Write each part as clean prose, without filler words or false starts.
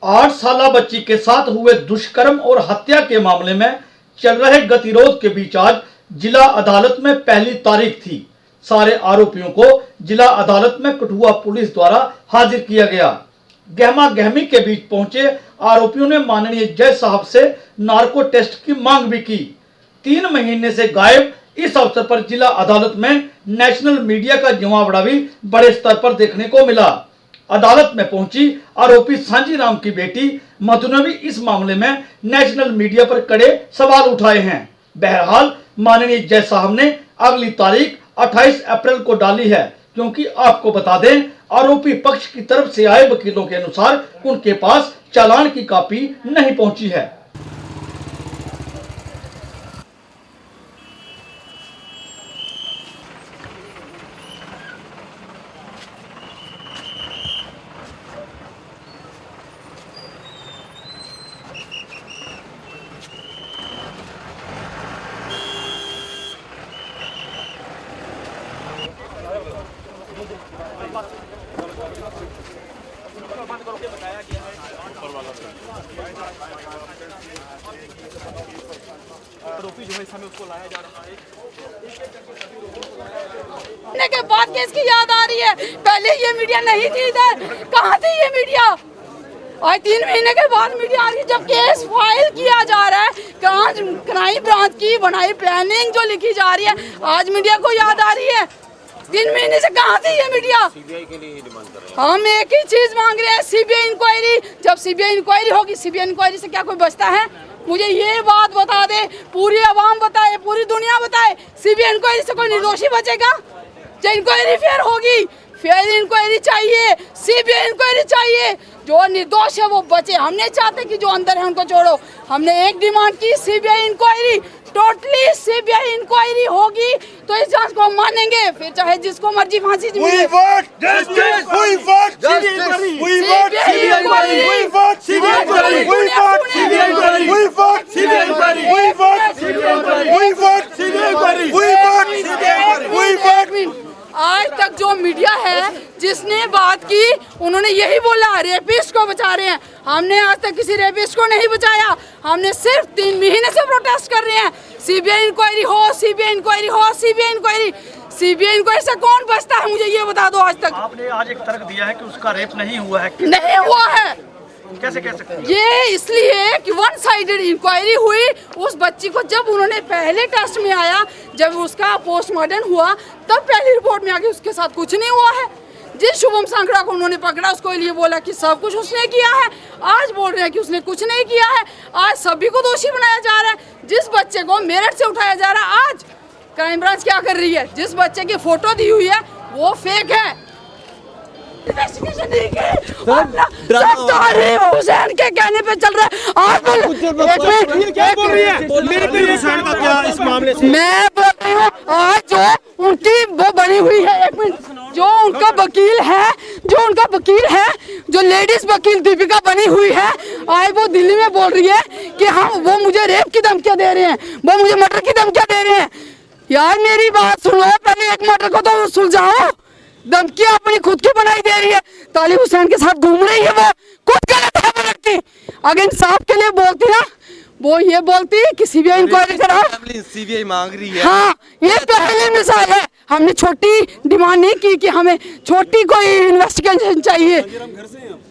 8 साल बच्ची के साथ हुए दुष्कर्म और हत्या के मामले में चल रहे गतिरोध के बीच आज जिला अदालत में पहली तारीख थी। सारे आरोपियों को जिला अदालत में कठुआ पुलिस द्वारा हाजिर किया गया। गहमा गहमी के बीच पहुंचे आरोपियों ने माननीय जज साहब से नार्को टेस्ट की मांग भी की। 3 महीने से गायब इस अवसर पर जिला अदालत में नेशनल मीडिया का जमावड़ा भी बड़े स्तर पर देखने को मिला। अदालत में पहुंची आरोपी सांजी राम की बेटी मधु ने भी इस मामले में नेशनल मीडिया पर कड़े सवाल उठाए हैं। बहरहाल माननीय जज साहब ने अगली तारीख 28 अप्रैल को डाली है, क्योंकि आपको बता दें आरोपी पक्ष की तरफ से आए वकीलों के अनुसार उनके पास चालान की कॉपी नहीं पहुंची है। आरोपी जो है इस समय उसको लाया जा रहा है। के बाद केस की याद आ रही है, पहले ये मीडिया नहीं थी इधर, कहाँ थी ये मीडिया? और 3 महीने के बाद मीडिया आ रही है, जब केस फाइल किया जा रहा है। क्राइम ब्रांच की बनाई प्लानिंग जो लिखी जा रही है, आज मीडिया को याद आ रही है। 3 महीने से कहाँ थी ये मीडिया? सीबीआई के लिए डिमांड कर रहे हैं। हम एक ही चीज मांग रहे हैं, सीबीआई इंक्वायरी। जब सीबीआई इंक्वायरी होगी, सीबीआई इंक्वायरी से क्या कोई बचता है? मुझे ये बात बता दे, पूरी आवाम बताए, पूरी दुनिया बताए, सीबीआई इंक्वायरी से कोई निर्दोषी बचेगा? जो इंक्वायरी फेयर होगी, फेयर इंक्वायरी चाहिए, सीबीआई इंक्वायरी चाहिए। जो निर्दोष है वो बचे। हम नहीं चाहते कि जो अंदर है उनको छोड़ो। हमने एक डिमांड की, CBI inquiry. Totally CBI inquiry होगी तो इस जांच को हम मानेंगे, फिर चाहे जिसको मर्जी फांसी मिले। आज तक जो मीडिया है जिसने बात की, उन्होंने यही बोला रेपिस्ट को बचा रहे हैं। हमने आज तक किसी रेपिस्ट को नहीं बचाया। हमने सिर्फ 3 महीने से प्रोटेस्ट कर रहे हैं, सीबीआई इंक्वायरी हो, सीबीआई इंक्वायरी हो, सीबीआई इंक्वायरी। सीबीआई इंक्वायरी से कौन बचता है, मुझे ये बता दो। आज तक आपने आज एक तर्क दिया है कि उसका रेप नहीं हुआ है। नहीं हुआ है, कैसे कह सकते हैं? ये इसलिए कि 1 साइडेड इंक्वायरी हुई। उस बच्ची को जब उन्होंने पहले टेस्ट में आया, जब उसका पोस्टमार्टम हुआ, तब पहली रिपोर्ट में आके उसके साथ कुछ नहीं हुआ है। जिस शुभम सांकड़ा को उन्होंने पकड़ा, उसको लिए बोला कि सब कुछ उसने किया है। आज बोल रहे हैं कि उसने कुछ नहीं किया है। आज सभी को दोषी बनाया जा रहा है। जिस बच्चे को मेरठ से उठाया जा रहा है, आज क्राइम ब्रांच क्या कर रही है? जिस बच्चे की फोटो दी हुई है वो फेक है। इन्वेस्टिगेशन नहीं की, हुसैन के कहने पे चल रहा है। आप क्या बोल रही है? हुसैन का क्या इस मामले से? मैं बोल रही हूँ, आज जो उनकी वो बनी हुई है, 1 मिनट, जो उनका वकील है, जो लेडीज वकील दीपिका बनी हुई है, आज वो दिल्ली में बोल रही है कि वो मुझे रेप की धमकियां दे रहे हैं, वो मुझे मर्डर की धमकियां दे रहे हैं। यार मेरी बात सुनो, पहले एक मर्डर को तो सुलझाओ। धमकियां अपनी खुद की बनाई दे रही है। तालिब हुसैन के साथ घूम रही है, वो खुद गलत है। वो लड़की अगर इंसाफ के लिए बोलती ना, वो ये बोलती कि सीबीआई इंक्वायरी कराओ। सीबीआई मांग रही है। हाँ, ये पहली मिसाल है। हमने छोटी डिमांड नहीं की कि हमें छोटी कोई इन्वेस्टिगेशन चाहिए।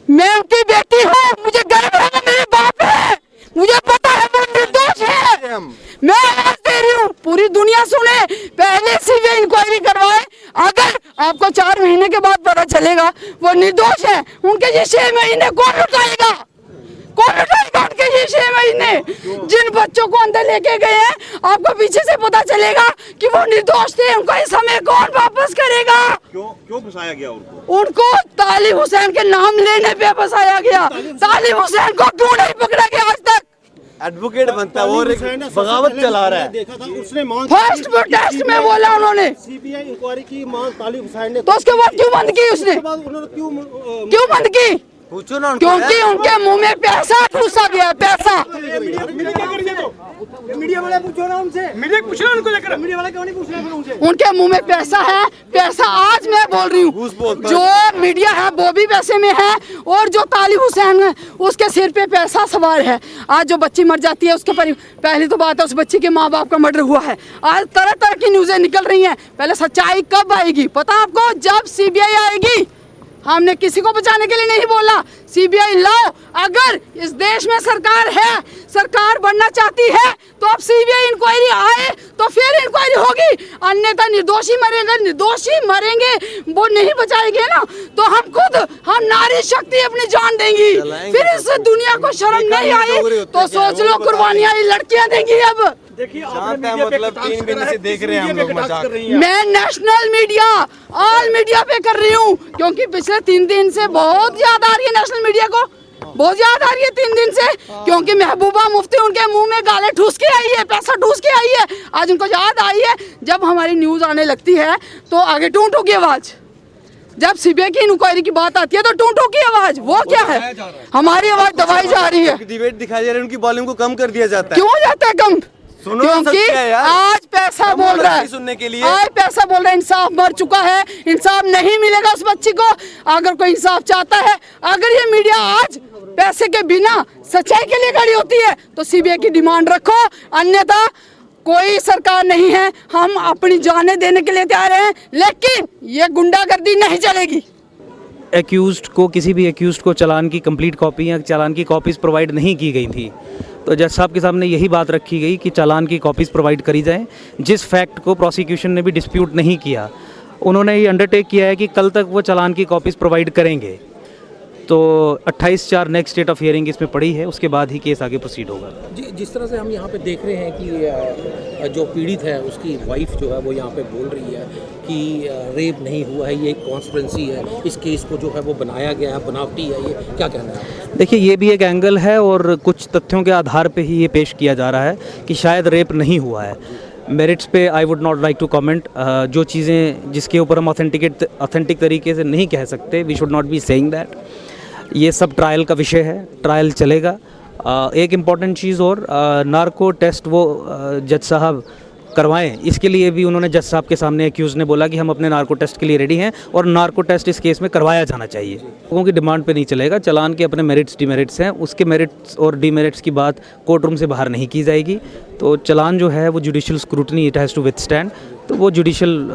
मैं उनकी बेटी हूँ, मुझे गर्व है, मेरे बाप है, मुझे पता है वो निर्दोष है। मैं आवाज दे रही हूँ, पूरी दुनिया सुने, पहले सीबीआई इंक्वायरी करवाए। अगर आपको 4 महीने के बाद पता चलेगा वो निर्दोष है, उनके ये 6 महीने कौन उठाएगा? कौन उठाएगा उनके ये 6 महीने? जिन बच्चों को अंदर लेके गए हैं, आपको पीछे से पता चलेगा कि वो निर्दोष थे, उनको इस समय कौन वापस करेगा? क्यों फंसाया गया उनको? उनको तालिब हुसैन के नाम लेने पे फंसाया गया। तालिब हुसैन को क्यों नहीं पकड़ा गया आज तक? एडवोकेट बनता है और बगावत चला रहा है। देखा था उसने मांग, फर्स्ट प्रोटेस्ट में बोला उन्होंने सीबीआई इंक्वायरी की मांग तालिब हुसैन ने, तो उसके बाद क्यों बंद की उसने? उन्होंने क्यों बंद की? पूछो ना उनको क्योंकि उनके मुंह में पैसा घुसा गया है, पैसा। मीडिया वाले पूछो ना उनसे, मीडिया पूछना उनको लेकर, मीडिया वाला क्यों नहीं पूछ रहे हैं उनसे? उनके मुंह में पैसा है, पैसा आज मैं बोल रही हूँ, जो मीडिया है वो भी पैसे में है, और जो तालिब हुसैन है उसके सिर पे पैसा सवार है। आज जो बच्ची मर जाती है उसके पहली तो बात है उस बच्ची के माँ बाप का मर्डर हुआ है। आज तरह तरह की न्यूज़ें निकल रही हैं। पहले सच्चाई कब आएगी पता आपको? जब सीबीआई आएगी। हमने किसी को बचाने के लिए नहीं बोला, सीबीआई लाओ। अगर इस देश में सरकार है, सरकार बनना चाहती है, तो अब सीबीआई इंक्वायरी आए तो फिर इंक्वायरी होगी, अन्यथा निर्दोषी मरेंगे, निर्दोषी मरेंगे, वो नहीं बचाएंगे ना तो हम नारी शक्ति अपनी जान देंगी। फिर इस दुनिया को शर्म नहीं आई तो सोच लो कुर्बानियां लड़कियां देंगी। अब देखिए मतलब 3 महीने से देख रहे हैं हम लोग मजाक। मैं नेशनल मीडिया, ऑल मीडिया पे कर रही हूँ, क्योंकि पिछले 3 दिन से बहुत याद आ रही है नेशनल मीडिया को, बहुत याद आ रही है 3 दिन से, क्योंकि महबूबा मुफ्ती उनके मुंह में गाले ठूस के आई है, पैसा ठूस के आई है। आज उनको याद आई है, जब हमारी न्यूज़ आने लगती है तो आगे टूं टूं की आवाज़, जब सीबीआई की इंक्वायरी की बात आती है तो टूं टूं की आवाज़, वो क्या है? हमारी आवाज़ दबाई जा रही है। डिबेट दिखाई जा रही है, उनकी वॉल्यूम को कम कर दिया जाता है। क्यों जाता है कम? सुनो ना क्योंकि सच क्या है यार? आज पैसा बोल रहा है, सुनने के लिए आज पैसा बोल रहा है। इंसाफ मर चुका है, इंसाफ नहीं मिलेगा उस बच्ची को। अगर कोई इंसाफ चाहता है, अगर ये मीडिया आज पैसे के बिना सच्चाई के लिए खड़ी होती है तो सीबीआई की डिमांड रखो, अन्यथा कोई सरकार नहीं है, हम अपनी जानें देने के लिए तैयार हैं, लेकिन ये गुंडागर्दी नहीं चलेगी। एक्यूज्ड को, किसी भी एक्यूज्ड को चालान की कंप्लीट कॉपी या चालान की कॉपीज़ प्रोवाइड नहीं की गई थी, तो जज साहब के सामने यही बात रखी गई कि चालान की कॉपीज़ प्रोवाइड करी जाएं, जिस फैक्ट को प्रोसिक्यूशन ने भी डिस्प्यूट नहीं किया। उन्होंने ये अंडरटेक किया है कि कल तक वो चालान की कॉपीज़ प्रोवाइड करेंगे। तो 28/4 नेक्स्ट डेट ऑफ हियरिंग इसमें पड़ी है, उसके बाद ही केस आगे प्रोसीड होगा। जिस तरह से हम यहाँ पे देख रहे हैं कि जो पीड़ित है उसकी वाइफ जो है वो यहाँ पे बोल रही है कि रेप नहीं हुआ है, ये एक कॉन्स्पिरेसी है, इस केस को जो है वो बनाया गया है, बनावटी है, ये क्या कहना है आप? देखिए, ये भी एक एंगल है और कुछ तथ्यों के आधार पे ही ये पेश किया जा रहा है कि शायद रेप नहीं हुआ है। मेरिट्स पे I would not like to comment. जो चीज़ें जिसके ऊपर हम ऑथेंटिक तरीके से नहीं कह सकते, we should not be saying that. ये सब ट्रायल का विषय है, ट्रायल चलेगा। एक इम्पॉर्टेंट चीज़ और, नार्को टेस्ट वो जज साहब करवाएं, इसके लिए भी उन्होंने जज साहब के सामने एक्यूज़ ने बोला कि हम अपने नार्को टेस्ट के लिए रेडी हैं और नार्को टेस्ट इस केस में करवाया जाना चाहिए। लोगों की डिमांड पे नहीं चलेगा, चालान के अपने मेरिट्स डीमेरिट्स हैं, उसके मेरिट्स और डीमेरिट्स की बात कोर्ट रूम से बाहर नहीं की जाएगी। तो चालान जो है वो judicial scrutiny it has to withstand, तो वो जुडिशियल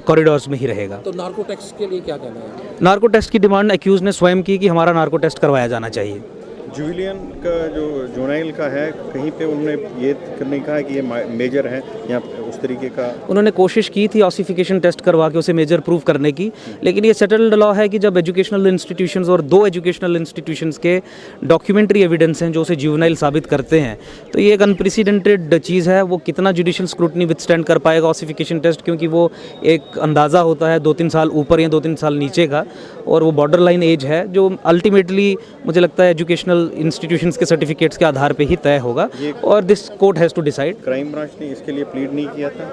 कॉरिडोर्स में ही रहेगा। तो नार्को टेस्ट के लिए क्या कहना है? नार्को टेस्ट की डिमांड एक्यूज़ ने स्वयं की कि हमारा नार्को टेस्ट करवाया जाना चाहिए। जुबिलियन का जो जुनाइल का है, कहीं पे उन्होंने ये करने कहा है कि ये मेजर है या उस तरीके का? उन्होंने कोशिश की थी ऑसिफिकेशन टेस्ट करवा के उसे मेजर प्रूव करने की, लेकिन ये सेटल्ड लॉ है कि जब एजुकेशनल इंस्टीट्यूशंस और 2 एजुकेशनल इंस्टीट्यूशंस के डॉक्यूमेंट्री एविडेंस हैं जो उसे जुवेनाइल साबित करते हैं, तो ये एक अनप्रेसिडेंटेड चीज़ है। वो कितना जुडिशियल स्क्रूटनी विथस्टैंड कर पाएगा ऑसिफिकेशन टेस्ट, क्योंकि वो एक अंदाज़ा होता है 2-3 साल ऊपर या 2-3 साल नीचे का, और वो बॉर्डर लाइन एज है जो अल्टीमेटली मुझे लगता है एजुकेशनल इंस्टीट्यूशंस के सर्टिफिकेट्स के आधार पे ही तय होगा, और this court has to decide. Crime branch ने इसके लिए प्लीड नहीं किया था?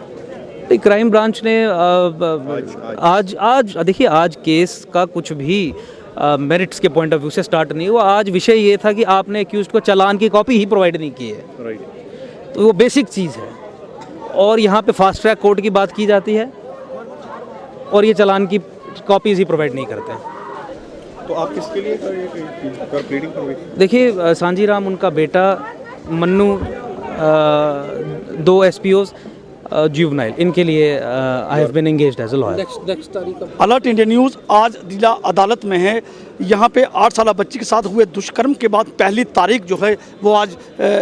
नहीं, क्राइम ब्रांच ने आज देखिए, आज केस का कुछ भी मेरिट्स के पॉइंट ऑफ व्यू से स्टार्ट नहीं हुआ। आज विषय ये था कि आपने एक्यूज्ड को चालान की कॉपी ही प्रोवाइड नहीं की है, राइट, तो वो बेसिक चीज़ है। और यहाँ पे फास्ट ट्रैक कोर्ट की बात की जाती है और ये चालान की कॉपीज़ ही प्रोवाइड नहीं करते हैं। तो आप किसके लिए प्लीडिंग कर रहे थे? देखिए, सांजी राम उनका बेटा, मन्नू, 2 SPOs, जुवेनाइल, इनके लिए I have been engaged as a lawyer. Next तारीख अलर्ट इंडिया न्यूज़ आज जिला अदालत में है। यहाँ पे 8 साल बच्ची के साथ हुए दुष्कर्म के बाद पहली तारीख जो है वो आज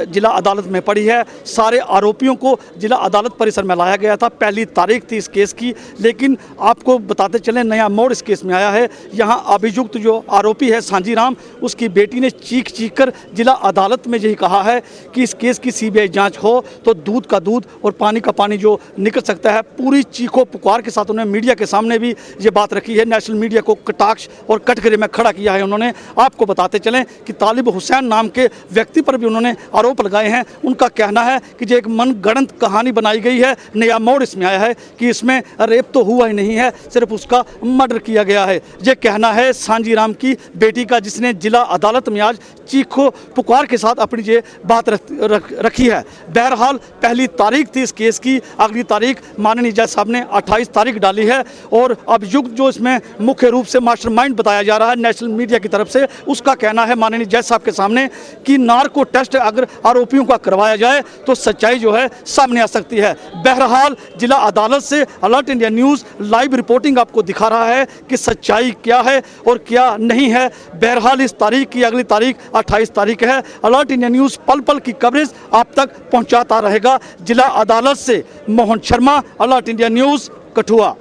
जिला अदालत में पड़ी है। सारे आरोपियों को जिला अदालत परिसर में लाया गया था, पहली तारीख थी इस केस की, लेकिन आपको बताते चलें नया मोड़ इस केस में आया है। यहाँ अभियुक्त जो आरोपी है सांजी राम, उसकी बेटी ने चीख कर जिला अदालत में यही कहा है कि इस केस की CBI जाँच हो तो दूध का दूध और पानी का पानी पानी जो निकल सकता है। पूरी चीखों पुकार के साथ उन्होंने मीडिया के सामने भी ये बात रखी है, नेशनल मीडिया को कटाक्ष और कटघरे में खड़ा किया है उन्होंने। आपको बताते चलें कि तालिब हुसैन नाम के व्यक्ति पर भी उन्होंने आरोप लगाए हैं। उनका कहना है कि जो एक मनगढ़ंत कहानी बनाई गई है, नया मोड़ इसमें आया है कि इसमें रेप तो हुआ ही नहीं है, सिर्फ उसका मर्डर किया गया है। ये कहना है सांजी राम की बेटी का, जिसने जिला अदालत में आज चीखो पुकार के साथ अपनी ये बात रखी है। बहरहाल पहली तारीख थी इस केस की, अगली तारीख माननीय जज साहब ने 28 तारीख डाली है और अभियुक्त जो इसमें मुख्य रूप से मास्टरमाइंड बताया जा रहा है नेशनल मीडिया की तरफ से, उसका कहना है माननीय जज साहब के सामने कि नार्को टेस्ट अगर आरोपियों का करवाया जाए तो सच्चाई जो है सामने आ सकती है। बहरहाल जिला अदालत से alert India news live reporting आपको दिखा रहा है कि सच्चाई क्या है और क्या नहीं है। बहरहाल इस तारीख की अगली तारीख 28 तारीख है। अलर्ट इंडिया न्यूज़ पल पल की कवरेज आप तक पहुंचाता रहेगा। जिला अदालत से Mohan Sharma, alert India news, Kathua.